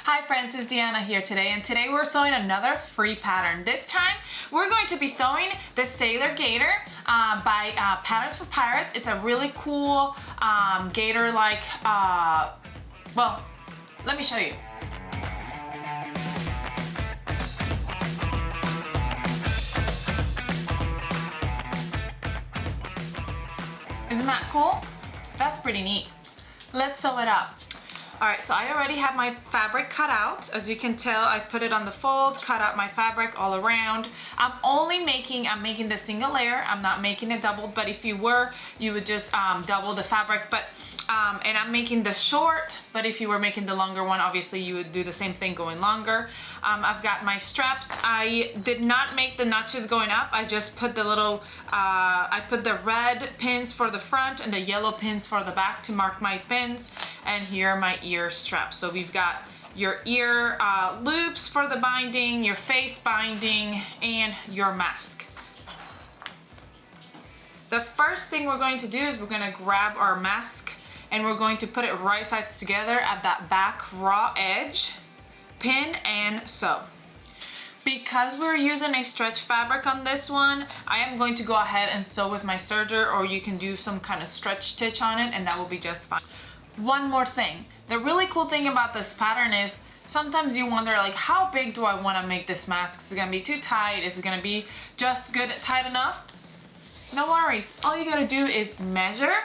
Hi friends, it's Deanna here today, and today we're sewing another free pattern. This time we're going to be sewing the Sailor Gaiter by Patterns for Pirates. It's a really cool gator like, well, let me show you. Isn't that cool? That's pretty neat. Let's sew it up. Alright, so I already have my fabric cut out. As you can tell, I put it on the fold, cut out my fabric all around. I'm making the single layer. I'm not making it doubled, but if you were, you would just double the fabric. But and I'm making the short, but if you were making the longer one, obviously you would do the same thing going longer. I've got my straps. I did not make the notches going up. I just put the little, I put the red pins for the front and the yellow pins for the back to mark my pins. And here are my ear straps. So we've got your ear loops for the binding, your face binding, and your mask. The first thing we're going to do is we're going to grab our mask and we're going to put it right sides together at that back raw edge, pin and sew. Because we're using a stretch fabric on this one, I am going to go ahead and sew with my serger, or you can do some kind of stretch stitch on it and that will be just fine. One more thing. The really cool thing about this pattern is sometimes you wonder, like, how big do I want to make this mask? Is it going to be too tight? Is it going to be just good, tight enough? No worries. All you got to do is measure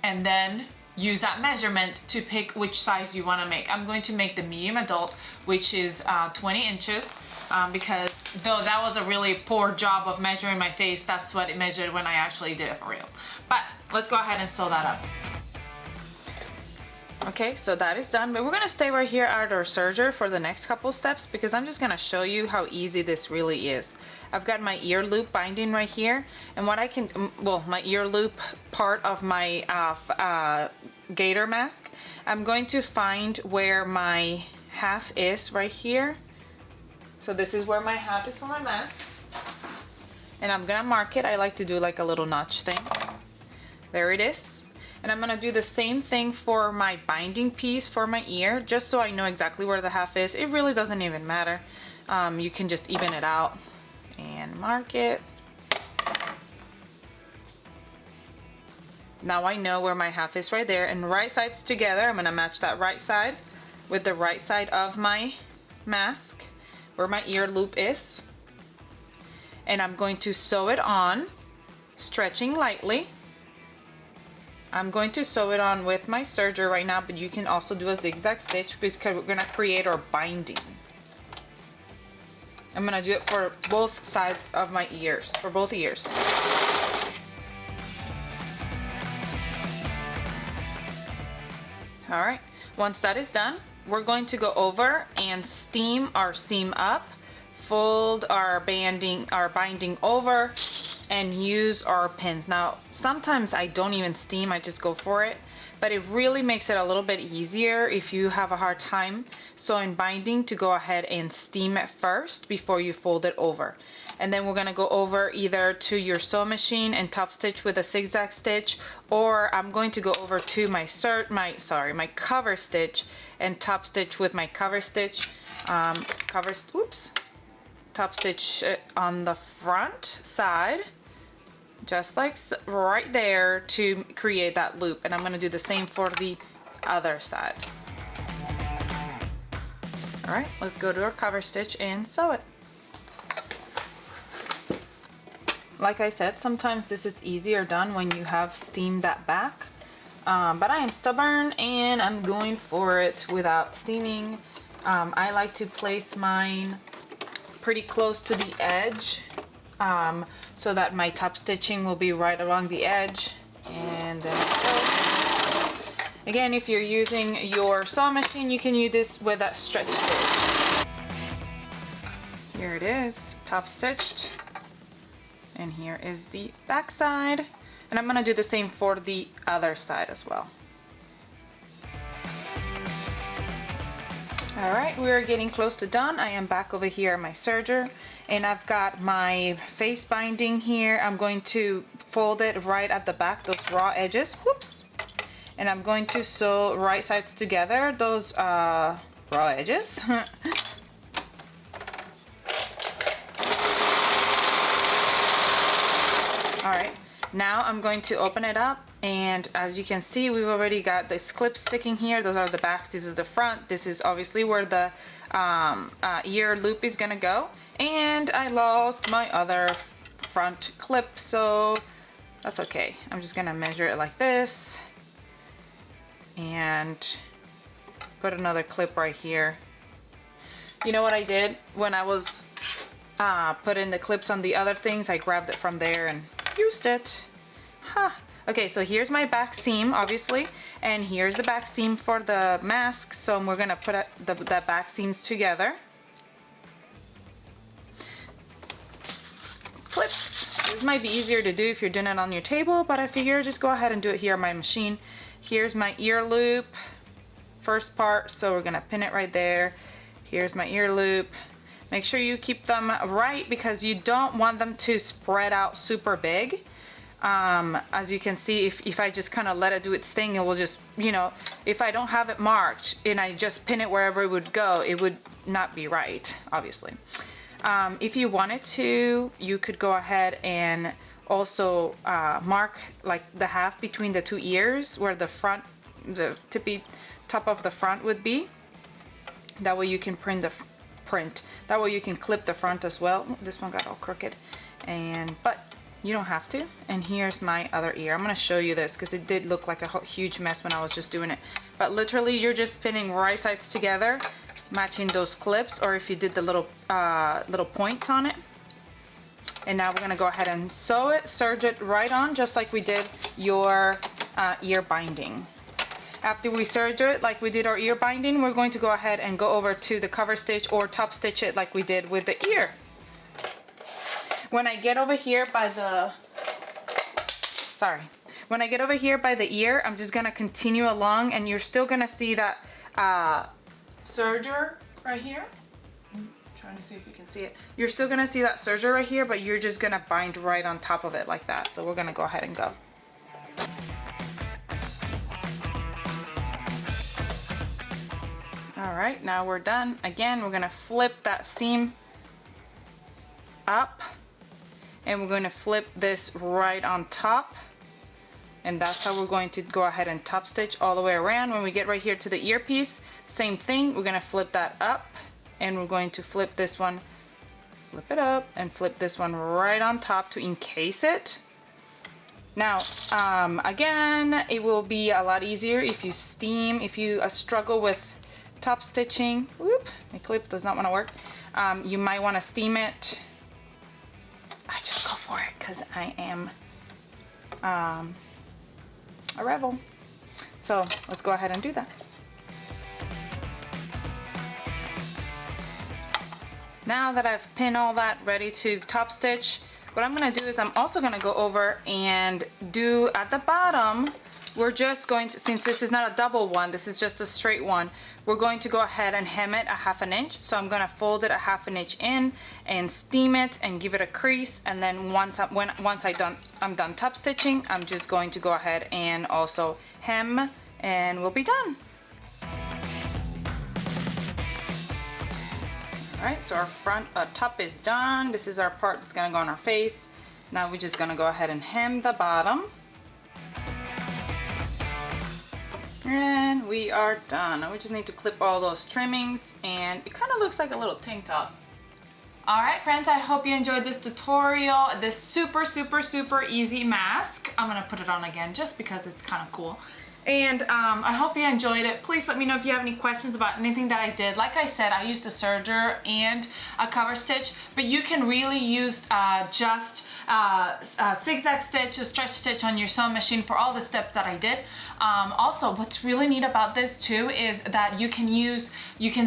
and then use that measurement to pick which size you want to make. I'm going to make the medium adult, which is 20 inches, because though that was a really poor job of measuring my face, that's what it measured when I actually did it for real. But let's go ahead and sew that up. Okay, so that is done, but we're gonna stay right here at our serger for the next couple steps because I'm just gonna show you how easy this really is. I've got my ear loop binding right here, and what I can, well, my ear loop part of my gator mask, I'm going to find where my half is right here. So this is where my half is for my mask, and I'm gonna mark it. I like to do like a little notch thing. There it is. And I'm gonna do the same thing for my binding piece for my ear, just so I know exactly where the half is. It really doesn't even matter. You can just even it out and mark it. Now I know where my half is right there, and right sides together. I'm gonna match that right side with the right side of my mask where my ear loop is. And I'm going to sew it on, stretching lightly. I'm going to sew it on with my serger right now, but you can also do a zigzag stitch because we're going to create our binding. I'm going to do it for both sides of my ears, for both ears. Alright, once that is done, we're going to go over and steam our seam up, fold our binding over, and use our pins. Now, sometimes I don't even steam, I just go for it, but it really makes it a little bit easier if you have a hard time sewing binding to go ahead and steam it first before you fold it over. And then we're gonna go over either to your sew machine and top stitch with a zigzag stitch, or I'm going to go over to my cover stitch and top stitch with my cover stitch, top stitch on the front side, just like right there, to create that loop. And I'm going to do the same for the other side. Alright, let's go to our cover stitch and sew it. Like I said, sometimes this is easier done when you have steamed that back, but I am stubborn and I'm going for it without steaming. I like to place mine pretty close to the edge, so that my top stitching will be right along the edge. And again, if you're using your sewing machine, you can use this with that stretch stitch. Here it is, top stitched, and here is the back side, and I'm gonna do the same for the other side as well. Alright, we're getting close to done. I am back over here at my serger, and I've got my face binding here. I'm going to fold it right at the back, those raw edges. Whoops! and I'm going to sew right sides together, those raw edges. Alright, now I'm going to open it up, and as you can see, we've already got this clip sticking here. Those are the backs, this is the front, this is obviously where the ear loop is gonna go, and I lost my other front clip, so that's okay. I'm just gonna measure it like this and put another clip right here. You know what I did when I was putting the clips on the other things? I grabbed it from there and used it. Huh. Okay, so here's my back seam, obviously, and here's the back seam for the mask, so we're gonna put the back seams together. Clips. This might be easier to do if you're doing it on your table, but I figure just go ahead and do it here on my machine. Here's my ear loop, first part, so we're gonna pin it right there. Here's my ear loop. Make sure you keep them right because you don't want them to spread out super big. As you can see, if I just kind of let it do its thing, it will just, you know, if I don't have it marked and I just pin it wherever it would go, it would not be right, obviously. If you wanted to, you could go ahead and also mark like the half between the two ears where the front, the tippy top of the front would be. That way you can that way you can clip the front as well. This one got all crooked, but you don't have to. And here's my other ear. I'm gonna show you this because it did look like a huge mess when I was just doing it. But literally you're just pinning right sides together, matching those clips, or if you did the little points on it. And now we're gonna go ahead and sew it, serge it right on, just like we did your ear binding. After we serge it like we did our ear binding, we're going to go ahead and go over to the cover stitch or top stitch it like we did with the ear. When I get over here by the, when I get over here by the ear, I'm just gonna continue along, and you're still gonna see that serger right here. I'm trying to see if you can see it. You're still gonna see that serger right here, but you're just gonna bind right on top of it like that. So we're gonna go ahead and go. All right, now we're done. Again, we're gonna flip that seam up, and we're going to flip this right on top, and that's how we're going to go ahead and top stitch all the way around. When we get right here to the earpiece, same thing, we're going to flip that up, and we're going to flip this one, flip it up, and flip this one right on top to encase it. Now again, it will be a lot easier if you steam, if you struggle with top stitching. Whoop, my clip does not want to work. You might want to steam it. I just go for it because I am a rebel. So let's go ahead and do that. Now that I've pinned all that ready to top stitch, what I'm gonna do is I'm also gonna go over and do at the bottom, we're just going to, since this is not a double one, this is just a straight one, we're going to go ahead and hem it a ½ inch. So I'm gonna fold it a ½ inch in and steam it and give it a crease, and then once I'm done top stitching, I'm just going to go ahead and also hem, and we'll be done. Alright, so our front top is done. This is our part that's gonna go on our face. Now we're just gonna go ahead and hem the bottom. And we are done. Now we just need to clip all those trimmings, and it kind of looks like a little tank top. Alright friends, I hope you enjoyed this tutorial, this super easy mask. I'm gonna put it on again just because it's kind of cool. And I hope you enjoyed it. Please let me know if you have any questions about anything that I did. Like I said, I used a serger and a cover stitch, but you can really use just a zigzag stitch, a stretch stitch on your sewing machine for all the steps that I did. Also, what's really neat about this too is that you can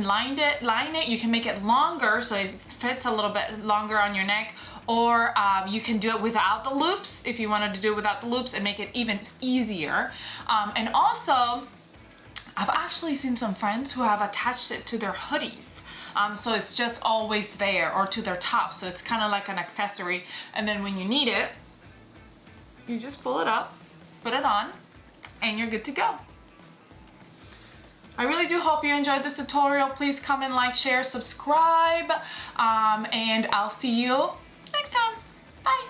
line it, you can make it longer so it fits a little bit longer on your neck, or you can do it without the loops if you wanted to do it without the loops and make it even easier. And also, I've actually seen some friends who have attached it to their hoodies. So it's just always there, or to their top, so it's kind of like an accessory, and then when you need it, you just pull it up, put it on, and you're good to go. I really do hope you enjoyed this tutorial. Please comment, like, share, subscribe, and I'll see you next time. Bye.